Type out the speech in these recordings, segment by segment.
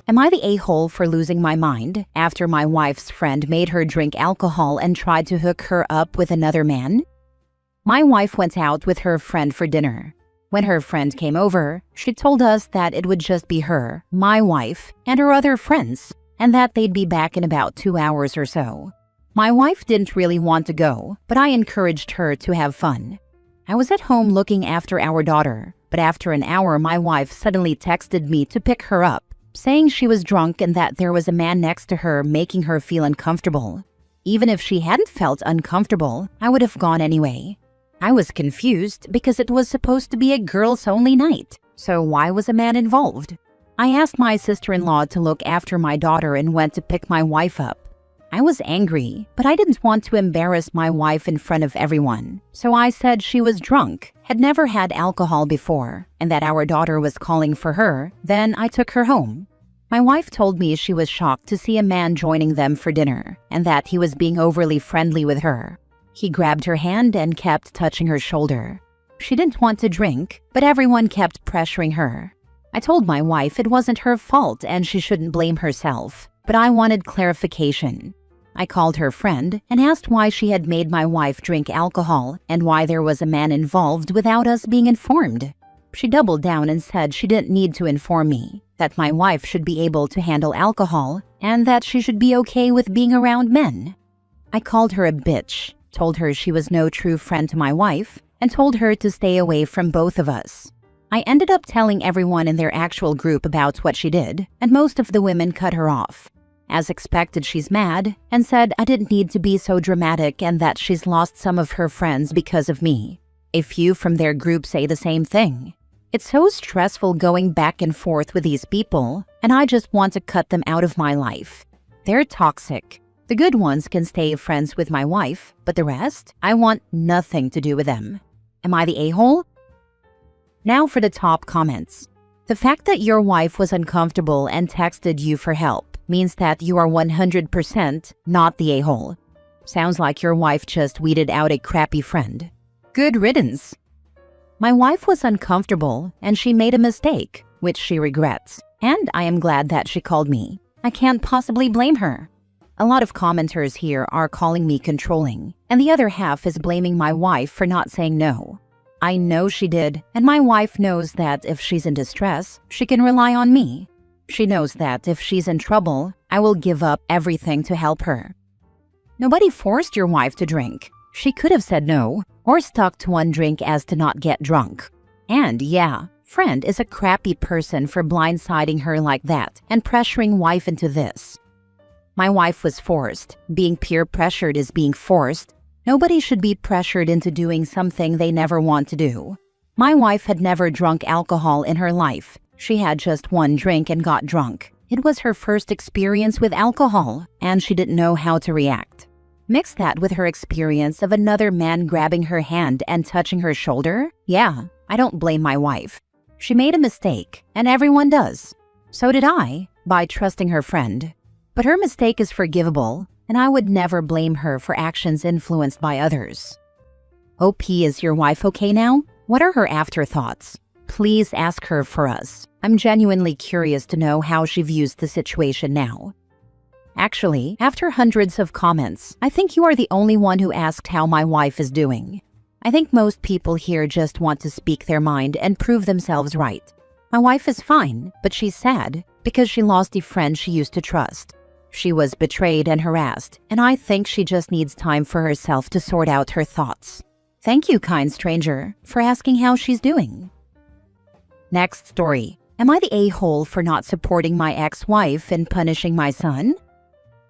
Am I the a-hole for losing my mind after my wife's friend made her drink alcohol and tried to hook her up with another man? My wife went out with her friend for dinner. When her friend came over, she told us that it would just be her, my wife, and her other friends, and that they'd be back in about 2 hours or so. My wife didn't really want to go, but I encouraged her to have fun. I was at home looking after our daughter, but after an hour my wife suddenly texted me to pick her up, saying she was drunk and that there was a man next to her making her feel uncomfortable. Even if she hadn't felt uncomfortable, I would have gone anyway. I was confused because it was supposed to be a girls-only night, so why was a man involved? I asked my sister-in-law to look after my daughter and went to pick my wife up. I was angry, but I didn't want to embarrass my wife in front of everyone, so I said she was drunk, had never had alcohol before, and that our daughter was calling for her. Then I took her home. My wife told me she was shocked to see a man joining them for dinner, and that he was being overly friendly with her. He grabbed her hand and kept touching her shoulder. She didn't want to drink, but everyone kept pressuring her. I told my wife it wasn't her fault and she shouldn't blame herself, but I wanted clarification. I called her friend and asked why she had made my wife drink alcohol and why there was a man involved without us being informed. She doubled down and said she didn't need to inform me, that my wife should be able to handle alcohol, and that she should be okay with being around men. I called her a bitch, told her she was no true friend to my wife, and told her to stay away from both of us. I ended up telling everyone in their actual group about what she did, and most of the women cut her off. As expected, she's mad and said I didn't need to be so dramatic and that she's lost some of her friends because of me. A few from their group say the same thing. It's so stressful going back and forth with these people, and I just want to cut them out of my life. They're toxic. The good ones can stay friends with my wife, but the rest, I want nothing to do with them. Am I the a-hole? Now for the top comments. The fact that your wife was uncomfortable and texted you for help means that you are 100% not the a-hole. Sounds like your wife just weeded out a crappy friend. Good riddance. My wife was uncomfortable and she made a mistake, which she regrets, and I am glad that she called me. I can't possibly blame her. A lot of commenters here are calling me controlling, and the other half is blaming my wife for not saying no. I know she did, and my wife knows that if she's in distress, she can rely on me. She knows that if she's in trouble, I will give up everything to help her. Nobody forced your wife to drink. She could have said no, or stuck to one drink as to not get drunk. And yeah, friend is a crappy person for blindsiding her like that and pressuring wife into this. My wife was forced. Being peer pressured is being forced. Nobody should be pressured into doing something they never want to do. My wife had never drunk alcohol in her life. She had just one drink and got drunk. It was her first experience with alcohol, and she didn't know how to react. Mix that with her experience of another man grabbing her hand and touching her shoulder. Yeah, I don't blame my wife. She made a mistake, and everyone does. So did I, by trusting her friend. But her mistake is forgivable, and I would never blame her for actions influenced by others. OP, is your wife okay now? What are her afterthoughts? Please ask her for us. I'm genuinely curious to know how she views the situation now. Actually, after hundreds of comments, I think you are the only one who asked how my wife is doing. I think most people here just want to speak their mind and prove themselves right. My wife is fine, but she's sad because she lost a friend she used to trust. She was betrayed and harassed, and I think she just needs time for herself to sort out her thoughts. Thank you, kind stranger, for asking how she's doing. Next story. Am I the a-hole for not supporting my ex-wife and punishing my son?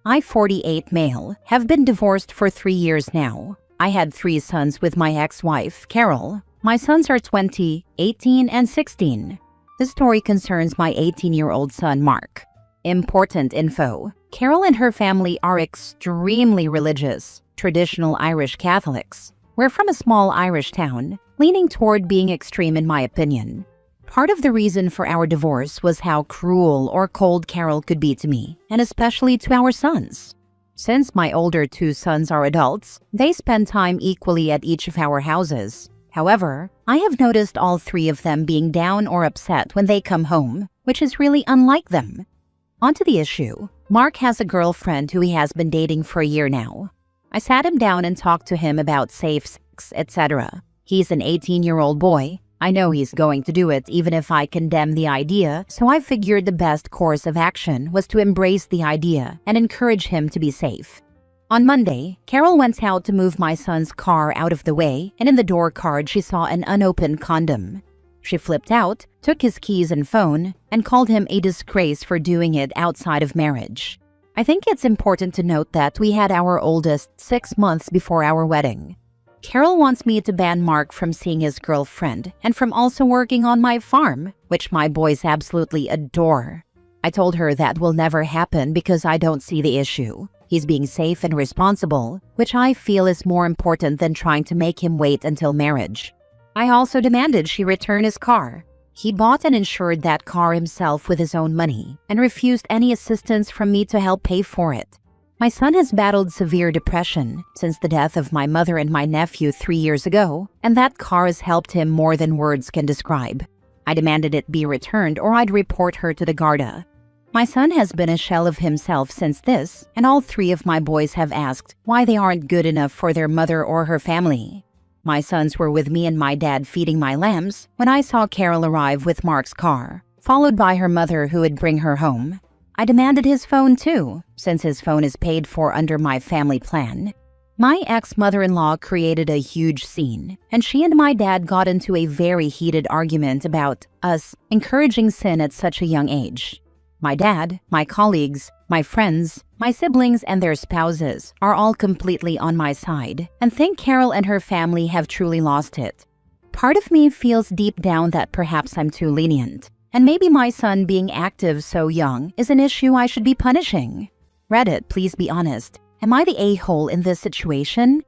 I, 48 male, have been divorced for 3 years now. I had 3 sons with my ex-wife, Carol. My sons are 20, 18, and 16. This story concerns my 18-year-old son, Mark. Important info. Carol and her family are extremely religious, traditional Irish Catholics. We're from a small Irish town, leaning toward being extreme in my opinion. Part of the reason for our divorce was how cruel or cold Carol could be to me, and especially to our sons. Since my older 2 sons are adults, they spend time equally at each of our houses. However, I have noticed all 3 of them being down or upset when they come home, which is really unlike them. Onto the issue. Mark has a girlfriend who he has been dating for a year now. I sat him down and talked to him about safe sex, etc. He's an 18-year-old boy. I know he's going to do it even if I condemn the idea, so I figured the best course of action was to embrace the idea and encourage him to be safe. On Monday, Carol went out to move my son's car out of the way, and in the door card she saw an unopened condom. She flipped out, took his keys and phone, and called him a disgrace for doing it outside of marriage. I think it's important to note that we had our oldest 6 months before our wedding. Carol wants me to ban Mark from seeing his girlfriend and from also working on my farm, which my boys absolutely adore. I told her that will never happen because I don't see the issue. He's being safe and responsible, which I feel is more important than trying to make him wait until marriage. I also demanded she return his car. He bought and insured that car himself with his own money and refused any assistance from me to help pay for it. My son has battled severe depression since the death of my mother and my nephew 3 years ago, and that car has helped him more than words can describe. I demanded it be returned or I'd report her to the Garda. My son has been a shell of himself since this, and all 3 of my boys have asked why they aren't good enough for their mother or her family. My sons were with me and my dad feeding my lambs when I saw Carol arrive with Mark's car, followed by her mother who would bring her home. I demanded his phone too, since his phone is paid for under my family plan. My ex-mother-in-law created a huge scene, and she and my dad got into a very heated argument about us encouraging sin at such a young age. My dad, my colleagues, my friends, my siblings, and their spouses are all completely on my side and think Carol and her family have truly lost it. Part of me feels deep down that perhaps I'm too lenient, and maybe my son being active so young is an issue I should be punishing. Reddit, please be honest. Am I the a-hole in this situation?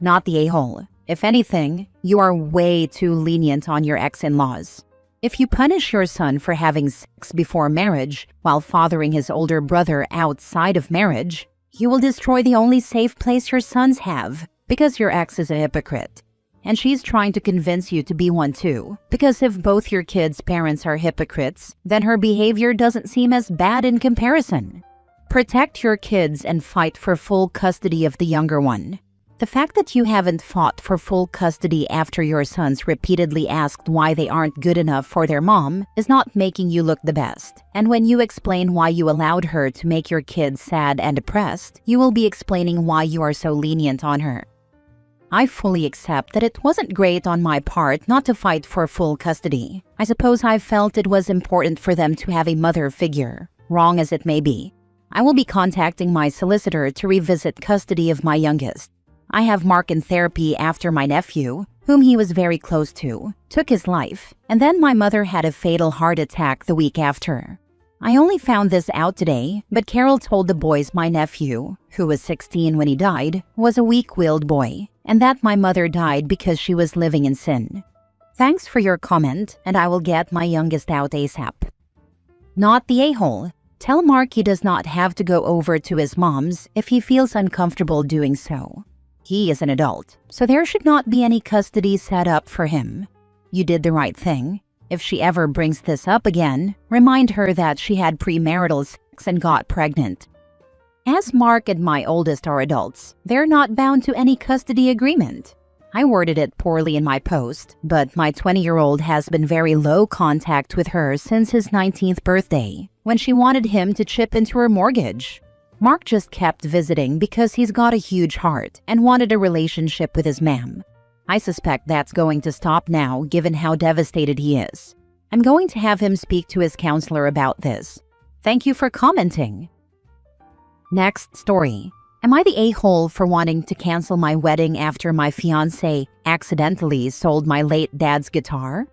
Not the a-hole. If anything, you are way too lenient on your ex-in-laws. If you punish your son for having sex before marriage while fathering his older brother outside of marriage, you will destroy the only safe place your sons have because your ex is a hypocrite. And she's trying to convince you to be one too, because if both your kids' parents are hypocrites, then her behavior doesn't seem as bad in comparison. Protect your kids and fight for full custody of the younger one. The fact that you haven't fought for full custody after your sons repeatedly asked why they aren't good enough for their mom is not making you look the best. And when you explain why you allowed her to make your kids sad and depressed, you will be explaining why you are so lenient on her. I fully accept that it wasn't great on my part not to fight for full custody. I suppose I felt it was important for them to have a mother figure, wrong as it may be. I will be contacting my solicitor to revisit custody of my youngest. I have Mark in therapy after my nephew, whom he was very close to, took his life, and then my mother had a fatal heart attack the week after. I only found this out today, but Carol told the boys my nephew, who was 16 when he died, was a weak-willed boy, and that my mother died because she was living in sin. Thanks for your comment, and I will get my youngest out ASAP. Not the a-hole. Tell Mark he does not have to go over to his mom's if he feels uncomfortable doing so. He is an adult, so there should not be any custody set up for him. You did the right thing. If she ever brings this up again, remind her that she had premarital sex and got pregnant. As Mark and my oldest are adults, they're not bound to any custody agreement. I worded it poorly in my post, but my 20-year-old has been very low contact with her since his 19th birthday, when she wanted him to chip into her mortgage. Mark just kept visiting because he's got a huge heart and wanted a relationship with his ma'am. I suspect that's going to stop now given how devastated he is. I'm going to have him speak to his counselor about this. Thank you for commenting. Next story. Am I the a-hole for wanting to cancel my wedding after my fiancé accidentally sold my late dad's guitar?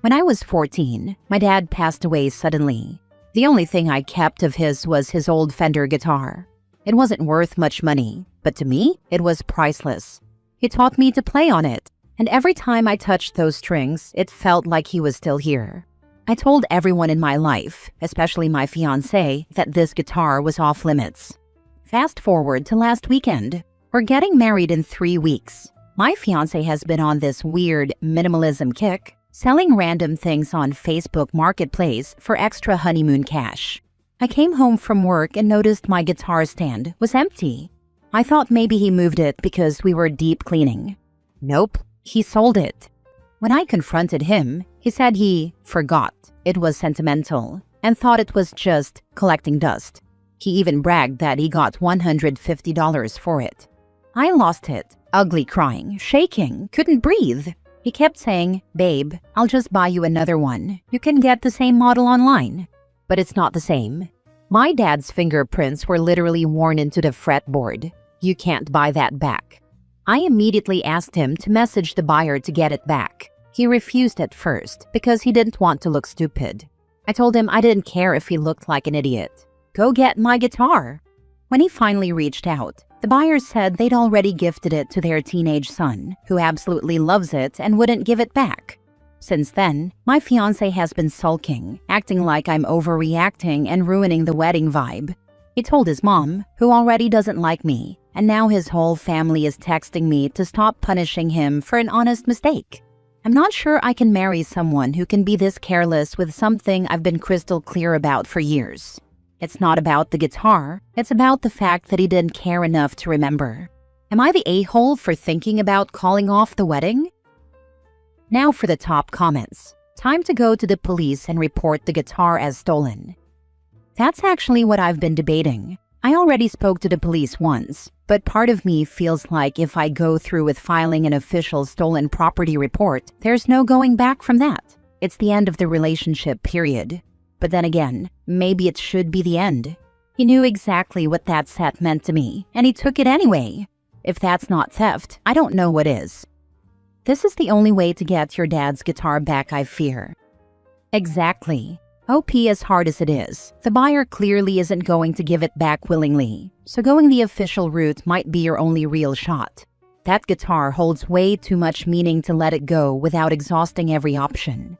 When I was 14, my dad passed away suddenly. The only thing I kept of his was his old Fender guitar. It wasn't worth much money, but to me, it was priceless. He taught me to play on it, and every time I touched those strings, it felt like he was still here. I told everyone in my life, especially my fiancé, that this guitar was off limits. Fast forward to last weekend. We're getting married in 3 weeks. My fiancé has been on this weird minimalism kick. selling random things on Facebook Marketplace for extra honeymoon cash. I came home from work and noticed my guitar stand was empty. I thought maybe he moved it because we were deep cleaning. Nope, he sold it. When I confronted him, he said he forgot it was sentimental and thought it was just collecting dust. He even bragged that he got $150 for it. I lost it, ugly crying, shaking, couldn't breathe. He kept saying, "Babe, I'll just buy you another one. You can get the same model online." But it's not the same. My dad's fingerprints were literally worn into the fretboard. You can't buy that back. I immediately asked him to message the buyer to get it back. He refused at first because he didn't want to look stupid. I told him I didn't care if he looked like an idiot. Go get my guitar. When he finally reached out, the buyer said they'd already gifted it to their teenage son, who absolutely loves it and wouldn't give it back. Since then, my fiancé has been sulking, acting like I'm overreacting and ruining the wedding vibe. He told his mom, who already doesn't like me, and now his whole family is texting me to stop punishing him for an honest mistake. I'm not sure I can marry someone who can be this careless with something I've been crystal clear about for years. It's not about the guitar, it's about the fact that he didn't care enough to remember. Am I the a-hole for thinking about calling off the wedding? Now for the top comments. Time to go to the police and report the guitar as stolen. That's actually what I've been debating. I already spoke to the police once, but part of me feels like if I go through with filing an official stolen property report, there's no going back from that. It's the end of the relationship, period. But then again, maybe it should be the end. He knew exactly what that set meant to me, and he took it anyway. If that's not theft, I don't know what is. This is the only way to get your dad's guitar back, I fear. Exactly. OP, as hard as it is, the buyer clearly isn't going to give it back willingly, so going the official route might be your only real shot. That guitar holds way too much meaning to let it go without exhausting every option.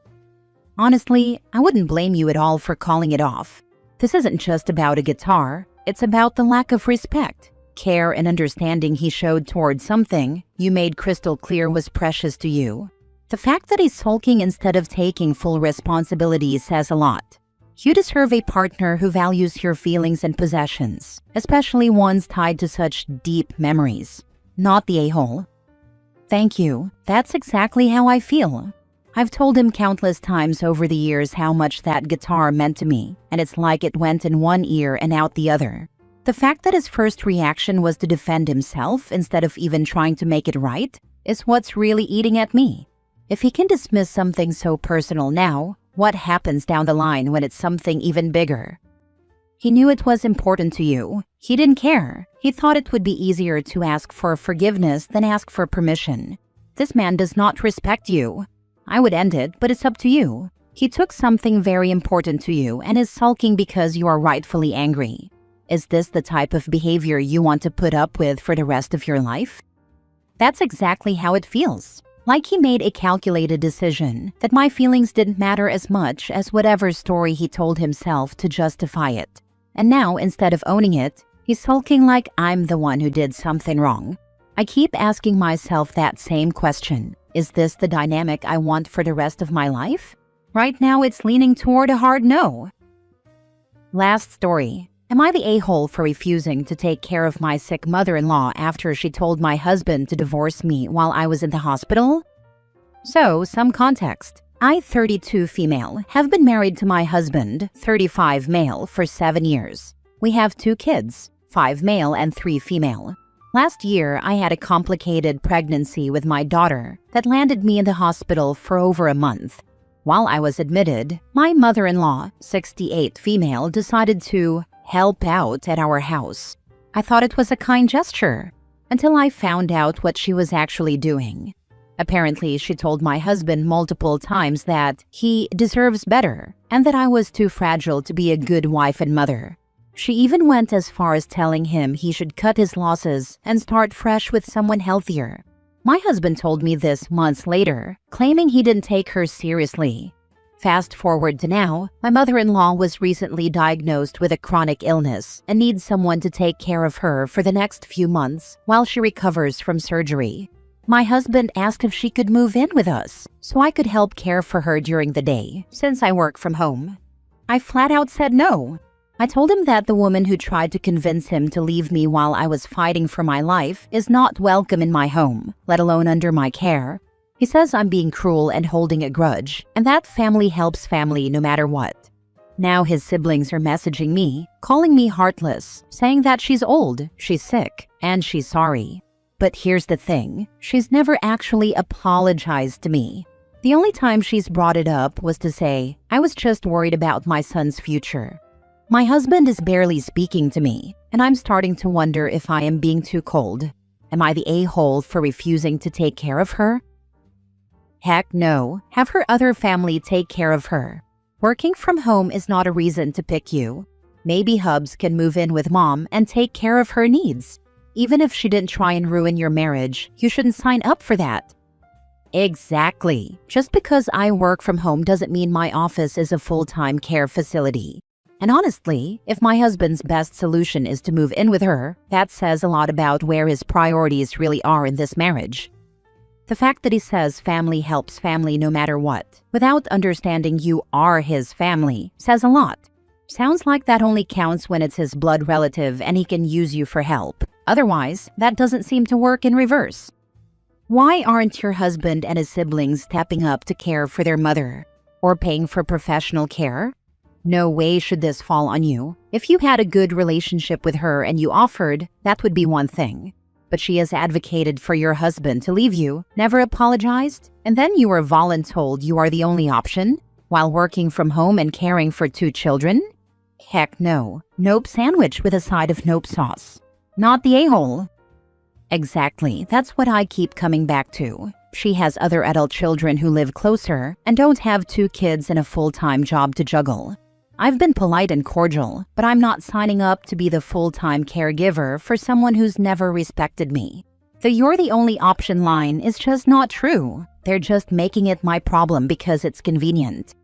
Honestly, I wouldn't blame you at all for calling it off. This isn't just about a guitar, it's about the lack of respect, care, and understanding he showed towards something you made crystal clear was precious to you. The fact that he's sulking instead of taking full responsibility says a lot. You deserve a partner who values your feelings and possessions, especially ones tied to such deep memories, not the a-hole. Thank you. That's exactly how I feel. I've told him countless times over the years how much that guitar meant to me, and it's like it went in one ear and out the other. The fact that his first reaction was to defend himself instead of even trying to make it right is what's really eating at me. If he can dismiss something so personal now, what happens down the line when it's something even bigger? He knew it was important to you. He didn't care. He thought it would be easier to ask for forgiveness than ask for permission. This man does not respect you. I would end it, but it's up to you. He took something very important to you and is sulking because you are rightfully angry. Is this the type of behavior you want to put up with for the rest of your life? That's exactly how it feels. Like he made a calculated decision that my feelings didn't matter as much as whatever story he told himself to justify it. And now, instead of owning it, he's sulking like I'm the one who did something wrong. I keep asking myself that same question. Is this the dynamic I want for the rest of my life? Right now, it's leaning toward a hard no. Last story. Am I the a-hole for refusing to take care of my sick mother-in-law after she told my husband to divorce me while I was in the hospital? So, some context. I, 32 female, have been married to my husband, 35 male, for 7 years. We have 2 kids, 5 male and 3 female. Last year, I had a complicated pregnancy with my daughter that landed me in the hospital for over a month. While I was admitted, my mother-in-law, 68 female, decided to help out at our house. I thought it was a kind gesture, until I found out what she was actually doing. Apparently, she told my husband multiple times that he deserves better and that I was too fragile to be a good wife and mother. She even went as far as telling him he should cut his losses and start fresh with someone healthier. My husband told me this months later, claiming he didn't take her seriously. Fast forward to now, my mother-in-law was recently diagnosed with a chronic illness and needs someone to take care of her for the next few months while she recovers from surgery. My husband asked if she could move in with us so I could help care for her during the day since I work from home. I flat out said no. I told him that the woman who tried to convince him to leave me while I was fighting for my life is not welcome in my home, let alone under my care. He says I'm being cruel and holding a grudge, and that family helps family no matter what. Now his siblings are messaging me, calling me heartless, saying that she's old, she's sick, and she's sorry. But here's the thing, she's never actually apologized to me. The only time she's brought it up was to say, I was just worried about my son's future. My husband is barely speaking to me, and I'm starting to wonder if I am being too cold. Am I the a-hole for refusing to take care of her? Heck no, have her other family take care of her. Working from home is not a reason to pick you. Maybe Hubs can move in with mom and take care of her needs. Even if she didn't try and ruin your marriage, you shouldn't sign up for that. Exactly. Just because I work from home doesn't mean my office is a full-time care facility. And honestly, if my husband's best solution is to move in with her, that says a lot about where his priorities really are in this marriage. The fact that he says family helps family no matter what, without understanding you are his family, says a lot. Sounds like that only counts when it's his blood relative and he can use you for help. Otherwise, that doesn't seem to work in reverse. Why aren't your husband and his siblings stepping up to care for their mother? Or paying for professional care? No way should this fall on you. If you had a good relationship with her and you offered, that would be one thing. But she has advocated for your husband to leave you, never apologized, and then you were voluntold you are the only option, while working from home and caring for 2 children? Heck no. Nope sandwich with a side of nope sauce. Not the a-hole. Exactly, that's what I keep coming back to. She has other adult children who live closer and don't have 2 kids and a full-time job to juggle. I've been polite and cordial, but I'm not signing up to be the full-time caregiver for someone who's never respected me. The "you're the only option" line is just not true. They're just making it my problem because it's convenient.